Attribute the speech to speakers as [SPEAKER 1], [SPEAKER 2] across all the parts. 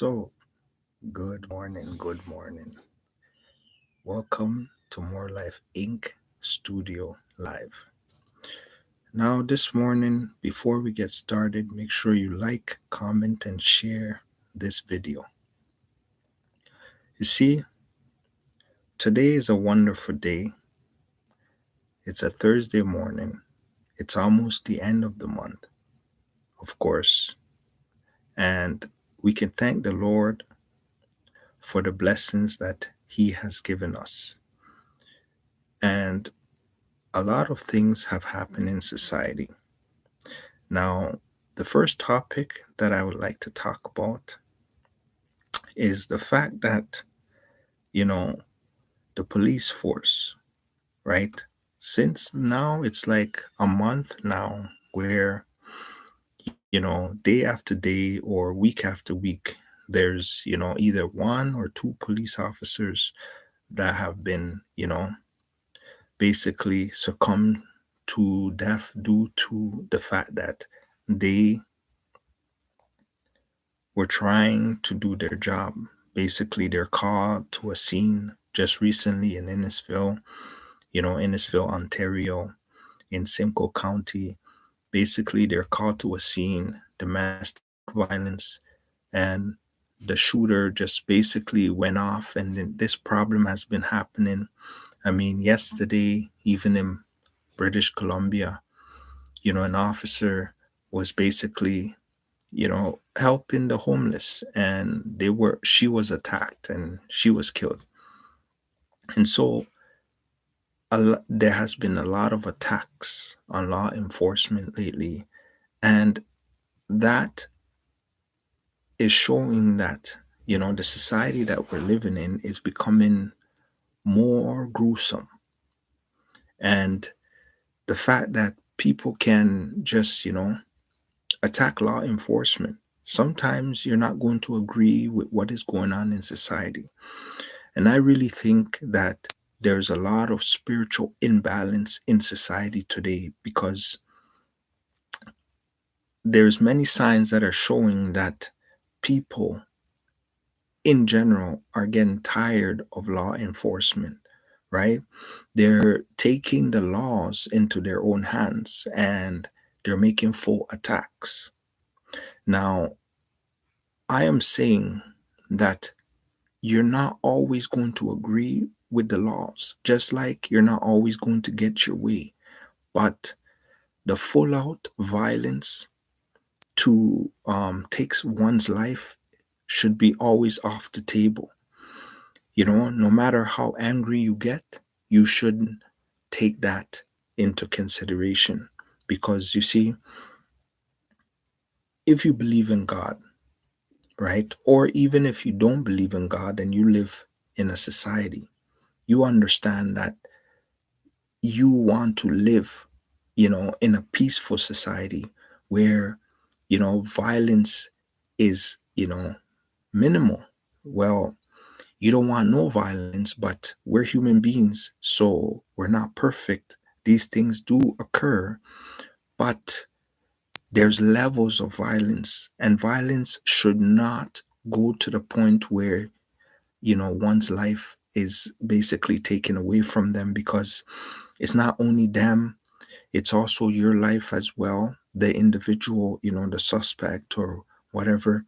[SPEAKER 1] So, good morning, good morning. Welcome to More Life Inc. Studio Live. Now, this morning, before we get started, make sure you like, comment, and share this video. You see, today is a wonderful day. It's a Thursday morning. It's almost the end of the month, of course. And we can thank the Lord for the blessings that He has given us. And a lot of things have happened in society. Now, the first topic that I would like to talk about is the fact that, you know, the police force, right? Since now it's like a month now where, day after day or week after week, there's, either one or two police officers that have been, basically succumbed to death due to the fact that they were trying to do their job. Basically, they're called to a scene just recently in Innisfil, Ontario, in Simcoe County. Basically, they're called to a scene, domestic violence, and the shooter just basically went off. And then this problem has been happening. I mean, yesterday, even in British Columbia, an officer was basically helping the homeless, and she was attacked and she was killed. And so there has been a lot of attacks on law enforcement lately, and that is showing that the society that we're living in is becoming more gruesome. And the fact that people can just attack law enforcement, sometimes you're not going to agree with what is going on in society. And I really think that there's a lot of spiritual imbalance in society today, because there's many signs that are showing that people in general are getting tired of law enforcement, right? They're taking the laws into their own hands and they're making full attacks. Now, I am saying that you're not always going to agree with the laws, just like you're not always going to get your way. But the full out violence to take one's life should be always off the table. No matter how angry you get, you shouldn't take that into consideration. Because you see, if you believe in God, right, or even if you don't believe in God and you live in a society, you understand that you want to live, in a peaceful society where, violence is, minimal. Well, you don't want no violence, but we're human beings, so we're not perfect. These things do occur, but there's levels of violence, and violence should not go to the point where, one's life is basically taken away from them, because it's not only them, it's also your life as well, the individual, the suspect or whatever,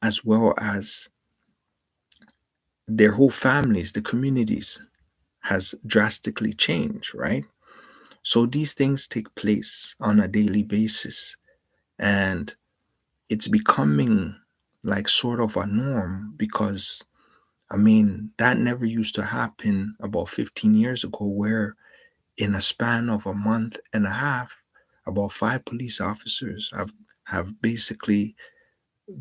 [SPEAKER 1] as well as their whole families, the communities has drastically changed, right? So these things take place on a daily basis, and it's becoming like sort of a norm, because I mean, that never used to happen about 15 years ago, where in a span of a month and a half, about five police officers have basically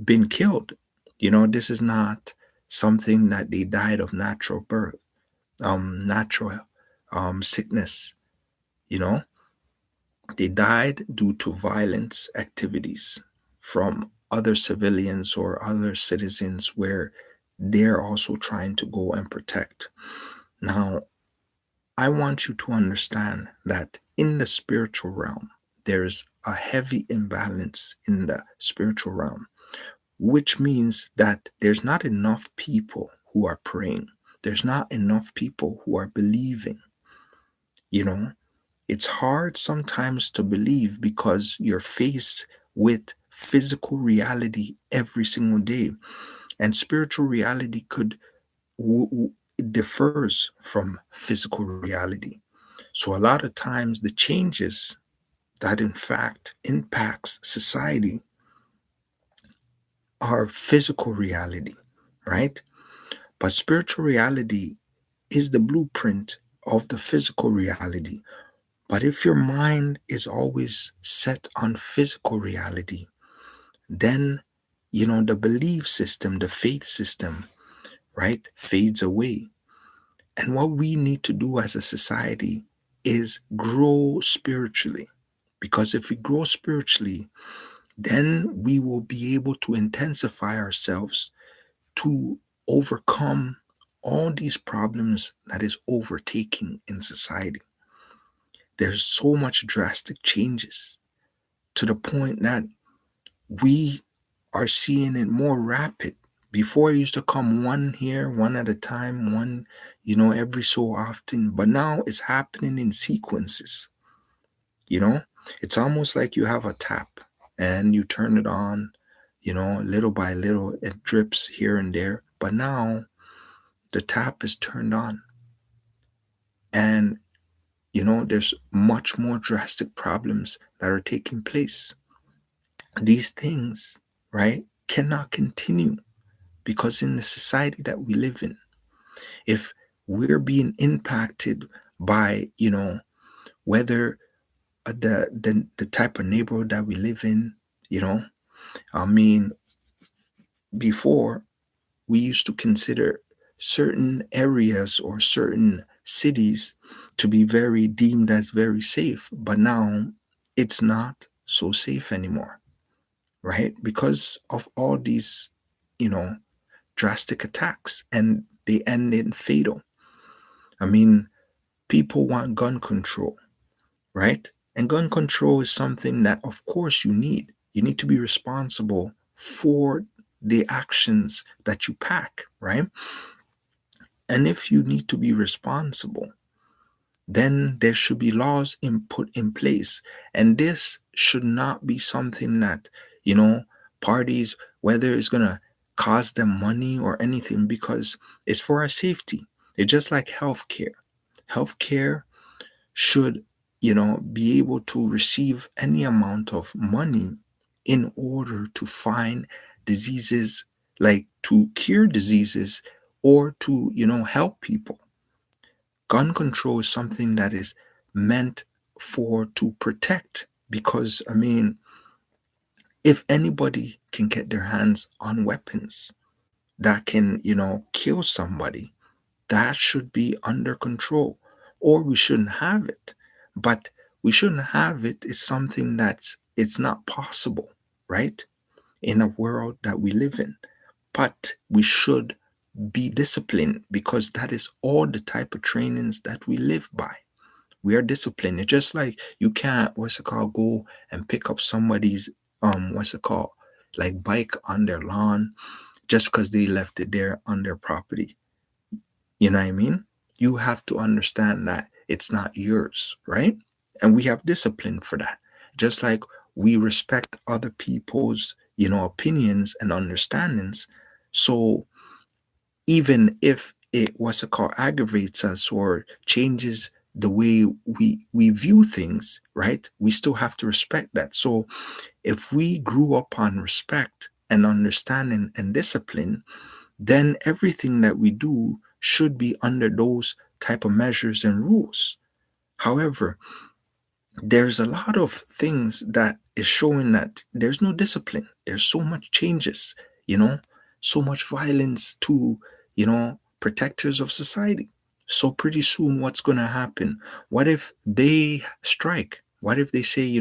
[SPEAKER 1] been killed. This is not something that they died of natural birth, natural sickness. You know, they died due to violence activities from other civilians or other citizens where they're also trying to go and protect. Now, I want you to understand that in the spiritual realm, there's a heavy imbalance in the spiritual realm. which means that there's not enough people who are praying. There's not enough people who are believing. You know, it's hard sometimes to believe because you're faced with physical reality every single day, and spiritual reality could it differs from physical reality. So a lot of times the changes that in fact impacts society are physical reality, right? But spiritual reality is the blueprint of the physical reality. But if your mind is always set on physical reality, then the belief system, the faith system, right, fades away. And what we need to do as a society is grow spiritually. Because if we grow spiritually, then we will be able to intensify ourselves to overcome all these problems that is overtaking in society. There's so much drastic changes to the point that we are seeing it more rapid. Before it used to come one here, one at a time, one, every so often. But now it's happening in sequences, you know? It's almost like you have a tap and you turn it on, little by little, it drips here and there. But now the tap is turned on. And, there's much more drastic problems that are taking place. These things, right, cannot continue because in the society that we live in, if we're being impacted by, whether the type of neighborhood that we live in, you know, I mean, before we used to consider certain areas or certain cities to be very deemed as very safe, but now it's not so safe anymore, right? Because of all these, you know, drastic attacks, and they end in fatal. I mean, people want gun control, right? And gun control is something that, of course, you need. You need to be responsible for the actions that you pack, right? And if you need to be responsible, then there should be laws put in place. And this should not be something that, parties, whether it's going to cost them money or anything, because it's for our safety. It's just like healthcare. Healthcare should, be able to receive any amount of money in order to find diseases, like to cure diseases or to, help people. Gun control is something that is meant for to protect, because I mean, if anybody can get their hands on weapons that can, kill somebody, that should be under control, or we shouldn't have it. But we shouldn't have it is something that's it's not possible, right? In a world that we live in. But we should be disciplined, because that is all the type of trainings that we live by. We are disciplined. It's just like you can't, go and pick up somebody's like bike on their lawn just because they left it there on their property. You know what I mean? You have to understand that it's not yours, right? And we have discipline for that. Just like we respect other people's, opinions and understandings. So even if aggravates us or changes the way we view things, right? We still have to respect that. So if we grew up on respect and understanding and discipline, then everything that we do should be under those type of measures and rules. However, there's a lot of things that is showing that there's no discipline. There's so much changes, so much violence to, protectors of society. So pretty soon, what's going to happen? What if they strike? What if they say,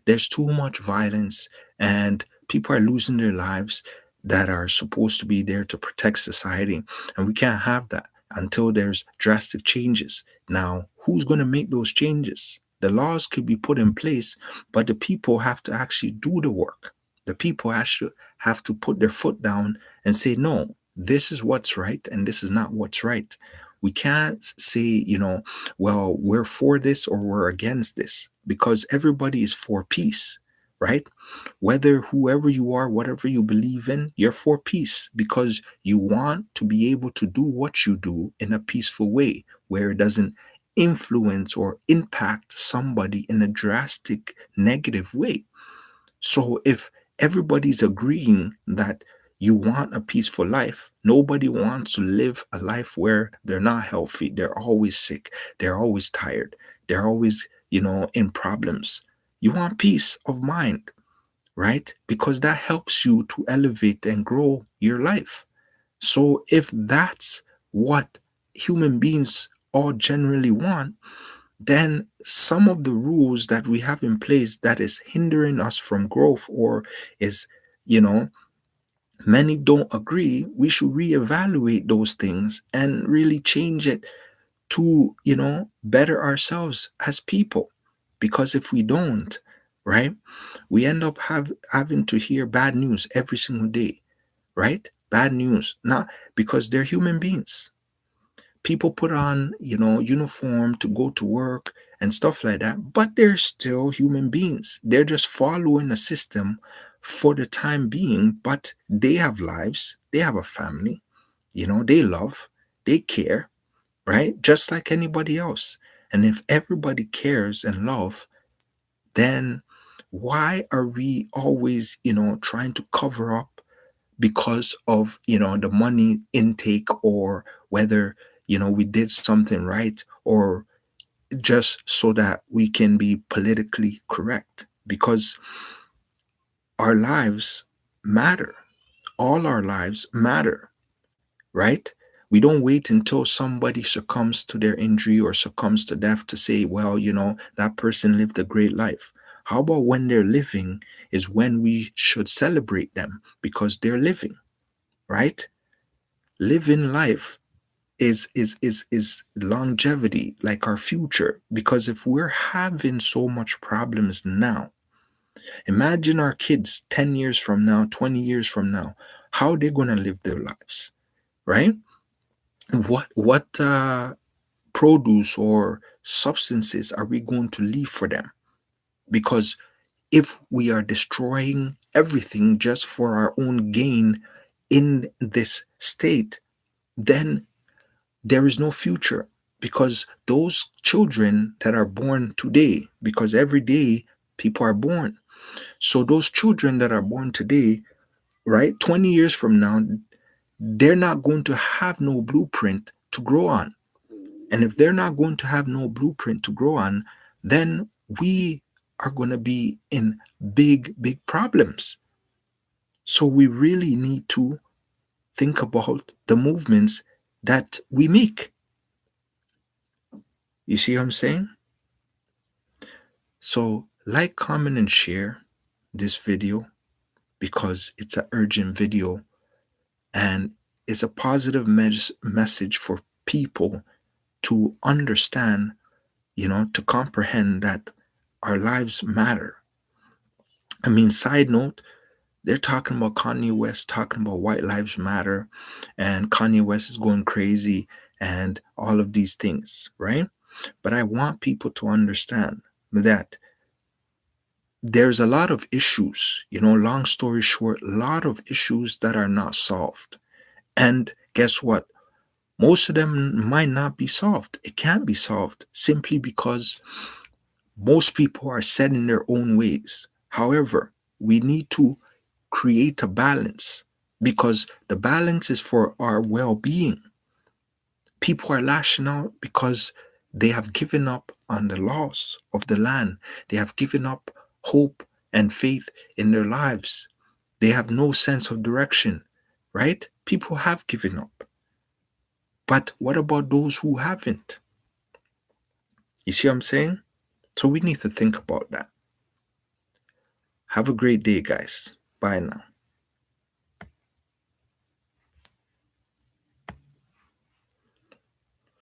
[SPEAKER 1] there's too much violence and people are losing their lives that are supposed to be there to protect society, and we can't have that until there's drastic changes. Now, who's going to make those changes? The laws could be put in place, but the people have to actually do the work. The people actually have to put their foot down and say, no, this is what's right and this is not what's right. We can't say, well, we're for this or we're against this, because everybody is for peace, right? Whether whoever you are, whatever you believe in, you're for peace because you want to be able to do what you do in a peaceful way where it doesn't influence or impact somebody in a drastic negative way. So if everybody's agreeing that you want a peaceful life, nobody wants to live a life where they're not healthy, they're always sick, they're always tired, they're always, in problems. You want peace of mind, right? Because that helps you to elevate and grow your life. So if that's what human beings all generally want, then some of the rules that we have in place that is hindering us from growth, or is, you know, many don't agree, we should reevaluate those things and really change it to, better ourselves as people. Because if we don't, right, we end up having to hear bad news every single day, right? Bad news, not because they're human beings. People put on, uniform to go to work and stuff like that, but they're still human beings. They're just following a system for the time being, but they have lives, they have a family, they love, they care, right? Just like anybody else. And if everybody cares and love, then why are we always, trying to cover up because of, the money intake, or whether, we did something right, or just so that we can be politically correct? Because our lives matter. All our lives matter, right? We don't wait until somebody succumbs to their injury or succumbs to death to say, well, that person lived a great life. How about when they're living is when we should celebrate them because they're living, right? Living life is longevity, like our future. Because if we're having so much problems now, imagine our kids 10 years from now, 20 years from now, how they're going to live their lives, right? What produce or substances are we going to leave for them? Because if we are destroying everything just for our own gain in this state, then there is no future. Because those children that are born today, because every day people are born, so those children that are born today, right, 20 years from now, they're not going to have no blueprint to grow on. And if they're not going to have no blueprint to grow on, then we are going to be in big, big problems. So we really need to think about the movements that we make. You see what I'm saying? So, like, comment, and share this video because it's an urgent video and it's a positive message for people to understand, to comprehend that our lives matter. I mean, side note, they're talking about Kanye West talking about white lives matter, and Kanye West is going crazy and all of these things, right? But I want people to understand that there's a lot of issues, long story short, a lot of issues that are not solved. And guess what? Most of them might not be solved. It can't be solved simply because most people are set in their own ways. However, we need to create a balance because the balance is for our well being. People are lashing out because they have given up on the loss of the land. They have given up hope and faith in their lives. They have no sense of direction, right? People have given up. But what about those who haven't? You see what I'm saying? So we need to think about that. Have a great day, guys. Bye now.